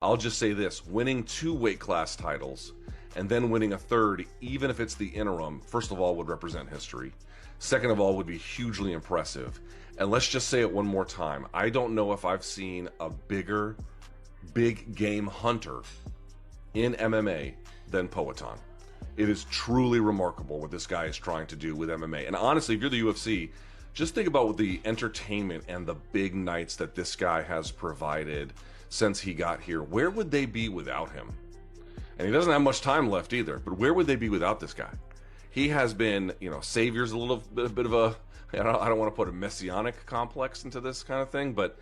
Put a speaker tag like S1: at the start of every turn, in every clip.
S1: I'll just say this, winning 2 weight class titles and then winning a third, even if it's the interim, first of all, would represent history. Second of all, would be hugely impressive. And let's just say it one more time. I don't know if I've seen a bigger, big game hunter in MMA than Poatan. It is truly remarkable what this guy is trying to do with MMA. And honestly, if you're the UFC, just think about the entertainment and the big nights that this guy has provided since he got here. Where would they be without him? And he doesn't have much time left either, but where would they be without this guy? He has been, Savior's a little bit of a, I don't want to put a messianic complex into this kind of thing, but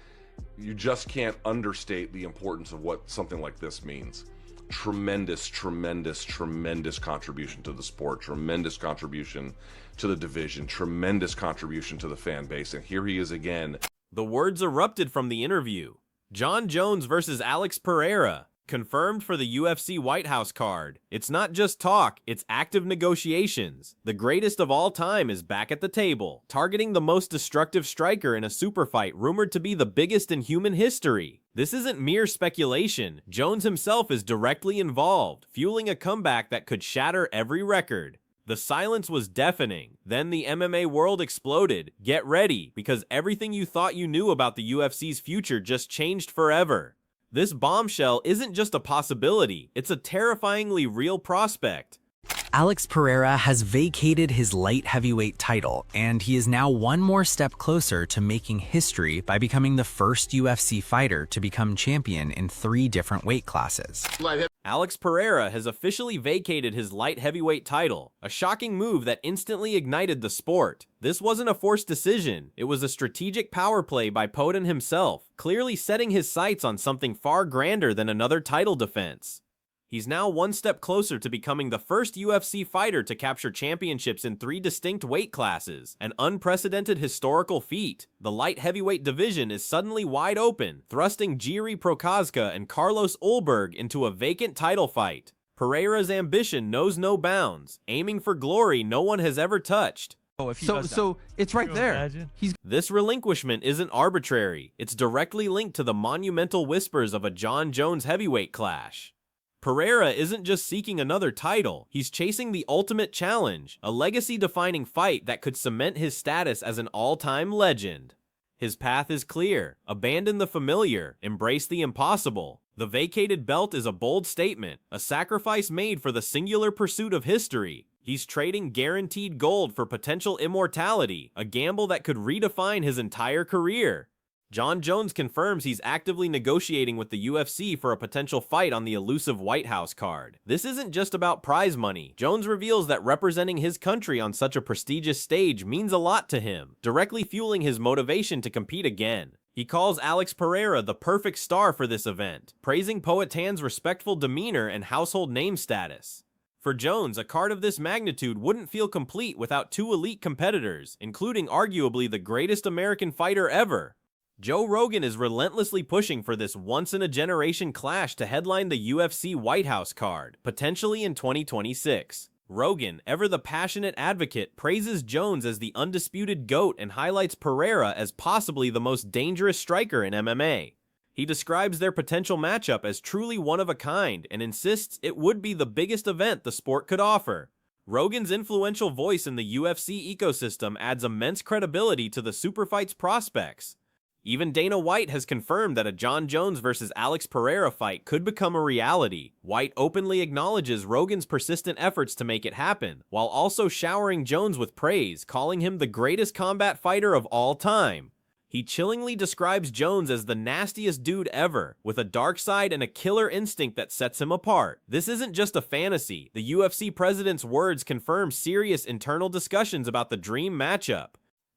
S1: you just can't understate the importance of what something like this means. Tremendous, tremendous, tremendous contribution to the sport, tremendous contribution to the division, tremendous contribution to the fan base, and here he is again.
S2: The words erupted from the interview. Jon Jones versus Alex Pereira, confirmed for the UFC White House card. It's not just talk, it's active negotiations. The greatest of all time is back at the table, targeting the most destructive striker in a super fight rumored to be the biggest in human history. This isn't mere speculation. Jones himself is directly involved, fueling a comeback that could shatter every record. The silence was deafening. Then the MMA world exploded. Get ready, because everything you thought you knew about the UFC's future just changed forever. This bombshell isn't just a possibility, it's a terrifyingly real prospect.
S3: Alex Pereira has vacated his light heavyweight title, and he is now one more step closer to making history by becoming the first UFC fighter to become champion in 3 different weight classes.
S2: Alex Pereira has officially vacated his light heavyweight title, a shocking move that instantly ignited the sport. This wasn't a forced decision, it was a strategic power play by Poatan himself, clearly setting his sights on something far grander than another title defense. He's now one step closer to becoming the first UFC fighter to capture championships in 3 distinct weight classes, an unprecedented historical feat. The light heavyweight division is suddenly wide open, thrusting Jiri Prochazka and Carlos Ulberg into a vacant title fight. Pereira's ambition knows no bounds, aiming for glory no one has ever touched.
S4: So it's right there.
S2: This relinquishment isn't arbitrary, it's directly linked to the monumental whispers of a Jon Jones heavyweight clash. Pereira isn't just seeking another title, he's chasing the ultimate challenge, a legacy-defining fight that could cement his status as an all-time legend. His path is clear: abandon the familiar, embrace the impossible. The vacated belt is a bold statement, a sacrifice made for the singular pursuit of history. He's trading guaranteed gold for potential immortality, a gamble that could redefine his entire career. Jon Jones confirms he's actively negotiating with the UFC for a potential fight on the elusive White House card. This isn't just about prize money. Jones reveals that representing his country on such a prestigious stage means a lot to him, directly fueling his motivation to compete again. He calls Alex Pereira the perfect star for this event, praising Poatan's respectful demeanor and household name status. For Jones, a card of this magnitude wouldn't feel complete without 2 elite competitors, including arguably the greatest American fighter ever. Joe Rogan is relentlessly pushing for this once-in-a-generation clash to headline the UFC White House card, potentially in 2026. Rogan, ever the passionate advocate, praises Jones as the undisputed GOAT and highlights Pereira as possibly the most dangerous striker in MMA. He describes their potential matchup as truly one of a kind and insists it would be the biggest event the sport could offer. Rogan's influential voice in the UFC ecosystem adds immense credibility to the super fight's prospects. Even Dana White has confirmed that a Jon Jones versus Alex Pereira fight could become a reality. White openly acknowledges Rogan's persistent efforts to make it happen, while also showering Jones with praise, calling him the greatest combat fighter of all time. He chillingly describes Jones as the nastiest dude ever, with a dark side and a killer instinct that sets him apart. This isn't just a fantasy. The UFC president's words confirm serious internal discussions about the dream matchup.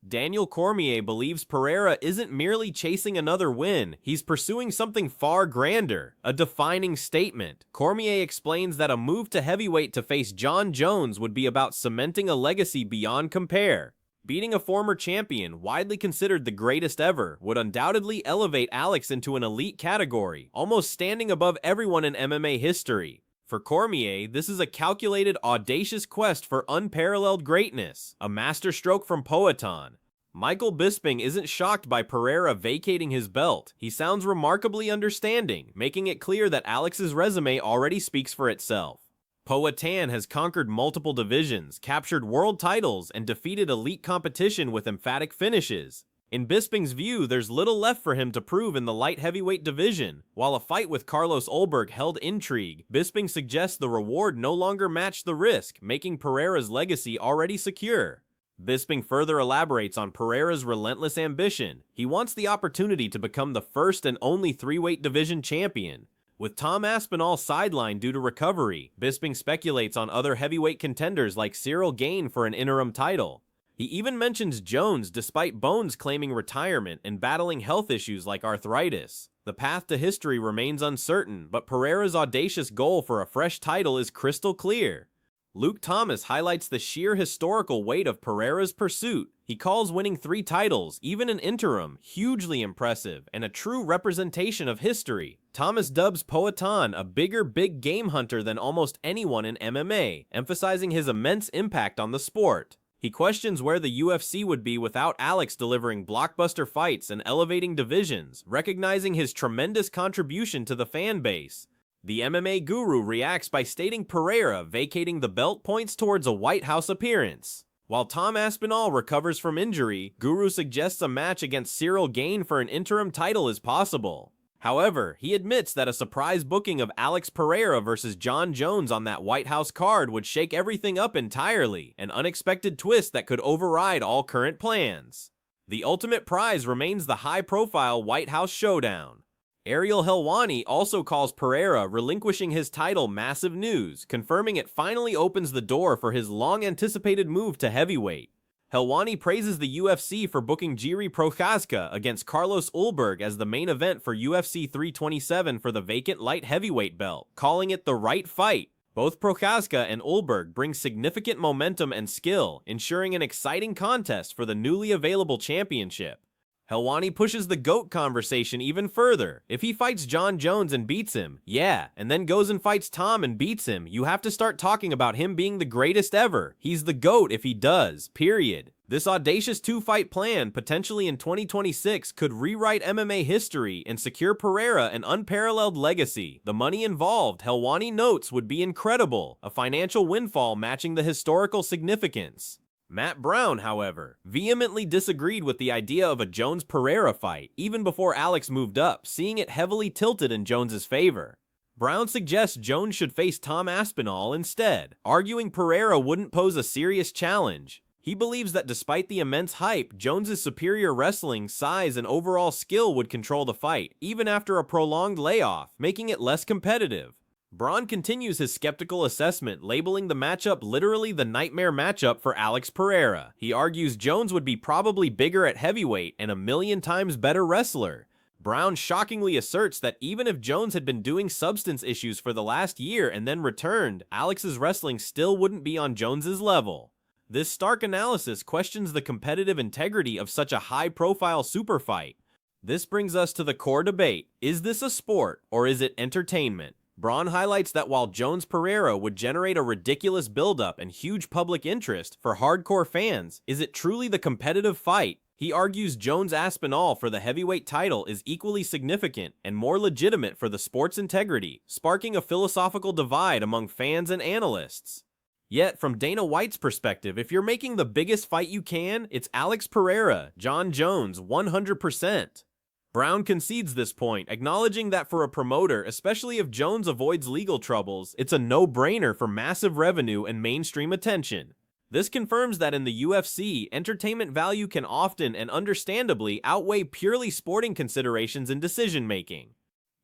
S2: Daniel Cormier believes Pereira isn't merely chasing another win, he's pursuing something far grander, a defining statement. Cormier explains that a move to heavyweight to face Jon Jones would be about cementing a legacy beyond compare. Beating a former champion, widely considered the greatest ever, would undoubtedly elevate Alex into an elite category, almost standing above everyone in MMA history. For Cormier, this is a calculated, audacious quest for unparalleled greatness, a masterstroke from Poatan. Michael Bisping isn't shocked by Pereira vacating his belt. He sounds remarkably understanding, making it clear that Alex's resume already speaks for itself. Poatan has conquered multiple divisions, captured world titles, and defeated elite competition with emphatic finishes. In Bisping's view, there's little left for him to prove in the light heavyweight division. While a fight with Carlos Ulberg held intrigue, Bisping suggests the reward no longer matched the risk, making Pereira's legacy already secure. Bisping further elaborates on Pereira's relentless ambition. He wants the opportunity to become the first and only three-weight division champion. With Tom Aspinall sidelined due to recovery, Bisping speculates on other heavyweight contenders like Cyril Gane for an interim title. He even mentions Jones despite Bones claiming retirement and battling health issues like arthritis. The path to history remains uncertain, but Pereira's audacious goal for a fresh title is crystal clear. Luke Thomas highlights the sheer historical weight of Pereira's pursuit. He calls winning 3 titles, even an interim, hugely impressive and a true representation of history. Thomas dubs Poatan a bigger big game hunter than almost anyone in MMA, emphasizing his immense impact on the sport. He questions where the UFC would be without Alex delivering blockbuster fights and elevating divisions, recognizing his tremendous contribution to the fan base. The MMA guru reacts by stating Pereira vacating the belt points towards a White House appearance. While Tom Aspinall recovers from injury, Guru suggests a match against Cyril Gane for an interim title is possible. However, he admits that a surprise booking of Alex Pereira versus Jon Jones on that White House card would shake everything up entirely, an unexpected twist that could override all current plans. The ultimate prize remains the high-profile White House showdown. Ariel Helwani also calls Pereira relinquishing his title massive news, confirming it finally opens the door for his long-anticipated move to heavyweight. Helwani praises the UFC for booking Jiří Procházka against Carlos Ulberg as the main event for UFC 327 for the vacant light heavyweight belt, calling it the right fight. Both Procházka and Ulberg bring significant momentum and skill, ensuring an exciting contest for the newly available championship. Helwani pushes the GOAT conversation even further. If he fights Jon Jones and beats him, yeah, and then goes and fights Tom and beats him, you have to start talking about him being the greatest ever. He's the GOAT if he does, period. This audacious 2-fight plan, potentially in 2026, could rewrite MMA history and secure Pereira an unparalleled legacy. The money involved, Helwani notes, would be incredible, a financial windfall matching the historical significance. Matt Brown, however, vehemently disagreed with the idea of a Jones-Pereira fight, even before Alex moved up, seeing it heavily tilted in Jones' favor. Brown suggests Jones should face Tom Aspinall instead, arguing Pereira wouldn't pose a serious challenge. He believes that despite the immense hype, Jones' superior wrestling, size, and overall skill would control the fight, even after a prolonged layoff, making it less competitive. Braun continues his skeptical assessment, labeling the matchup literally the nightmare matchup for Alex Pereira. He argues Jones would be probably bigger at heavyweight and a million times better wrestler. Brown shockingly asserts that even if Jones had been doing substance issues for the last year and then returned, Alex's wrestling still wouldn't be on Jones's level. This stark analysis questions the competitive integrity of such a high-profile super fight. This brings us to the core debate. Is this a sport, or is it entertainment? Braun highlights that while Jones-Pereira would generate a ridiculous buildup and huge public interest for hardcore fans, is it truly the competitive fight? He argues Jones-Aspinall for the heavyweight title is equally significant and more legitimate for the sport's integrity, sparking a philosophical divide among fans and analysts. Yet, from Dana White's perspective, if you're making the biggest fight you can, it's Alex Pereira, Jon Jones, 100%. Brown concedes this point, acknowledging that for a promoter, especially if Jones avoids legal troubles, it's a no-brainer for massive revenue and mainstream attention. This confirms that in the UFC, entertainment value can often and understandably outweigh purely sporting considerations in decision-making.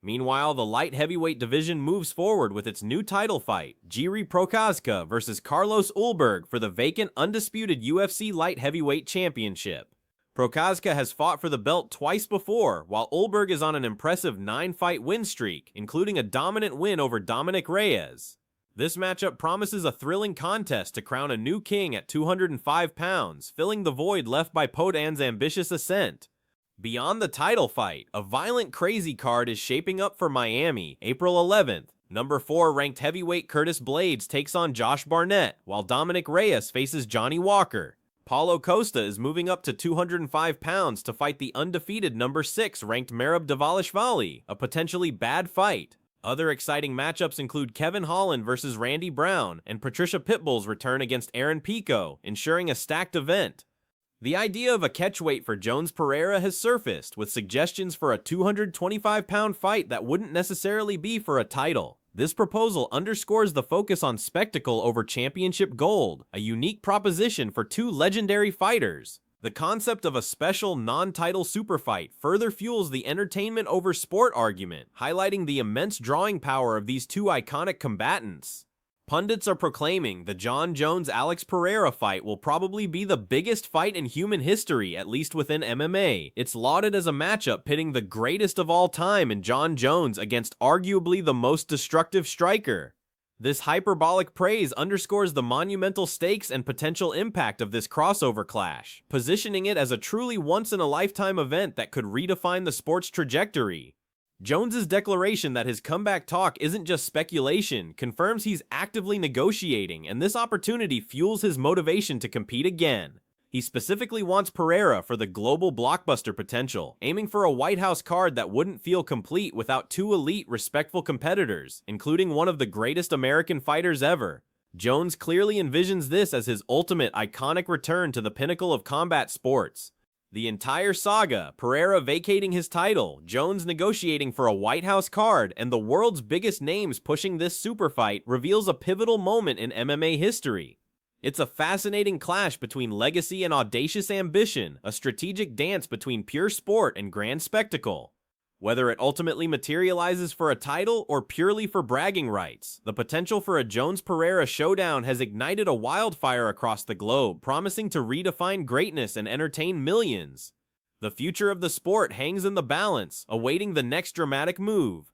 S2: Meanwhile, the light heavyweight division moves forward with its new title fight, Jiří Procházka versus Carlos Ulberg for the vacant undisputed UFC light heavyweight championship. Procházka has fought for the belt twice before, while Ulberg is on an impressive 9-fight win streak, including a dominant win over Dominic Reyes. This matchup promises a thrilling contest to crown a new king at 205 pounds, filling the void left by Poatan's ambitious ascent. Beyond the title fight, a violent crazy card is shaping up for Miami, April 11th. Number 4 ranked heavyweight Curtis Blades takes on Josh Barnett, while Dominic Reyes faces Johnny Walker. Paulo Costa is moving up to 205 pounds to fight the undefeated number 6 ranked Merab Dvalishvili, a potentially bad fight. Other exciting matchups include Kevin Holland versus Randy Brown and Patricia Pitbull's return against Aaron Pico, ensuring a stacked event. The idea of a catchweight for Jones Pereira has surfaced, with suggestions for a 225-pound fight that wouldn't necessarily be for a title. This proposal underscores the focus on spectacle over championship gold, a unique proposition for two legendary fighters. The concept of a special non-title super fight further fuels the entertainment over sport argument, highlighting the immense drawing power of these two iconic combatants. Pundits are proclaiming the Jon Jones-Alex Pereira fight will probably be the biggest fight in human history, at least within MMA. It's lauded as a matchup pitting the greatest of all time in Jon Jones against arguably the most destructive striker. This hyperbolic praise underscores the monumental stakes and potential impact of this crossover clash, positioning it as a truly once-in-a-lifetime event that could redefine the sport's trajectory. Jones's declaration that his comeback talk isn't just speculation confirms he's actively negotiating, and this opportunity fuels his motivation to compete again. He specifically wants Pereira for the global blockbuster potential, aiming for a White House card that wouldn't feel complete without two elite, respectful competitors, including one of the greatest American fighters ever. Jones clearly envisions this as his ultimate iconic return to the pinnacle of combat sports. The entire saga, Pereira vacating his title, Jones negotiating for a White House card, and the world's biggest names pushing this super fight reveals a pivotal moment in MMA history. It's a fascinating clash between legacy and audacious ambition, a strategic dance between pure sport and grand spectacle. Whether it ultimately materializes for a title or purely for bragging rights, the potential for a Jones-Pereira showdown has ignited a wildfire across the globe, promising to redefine greatness and entertain millions. The future of the sport hangs in the balance, awaiting the next dramatic move.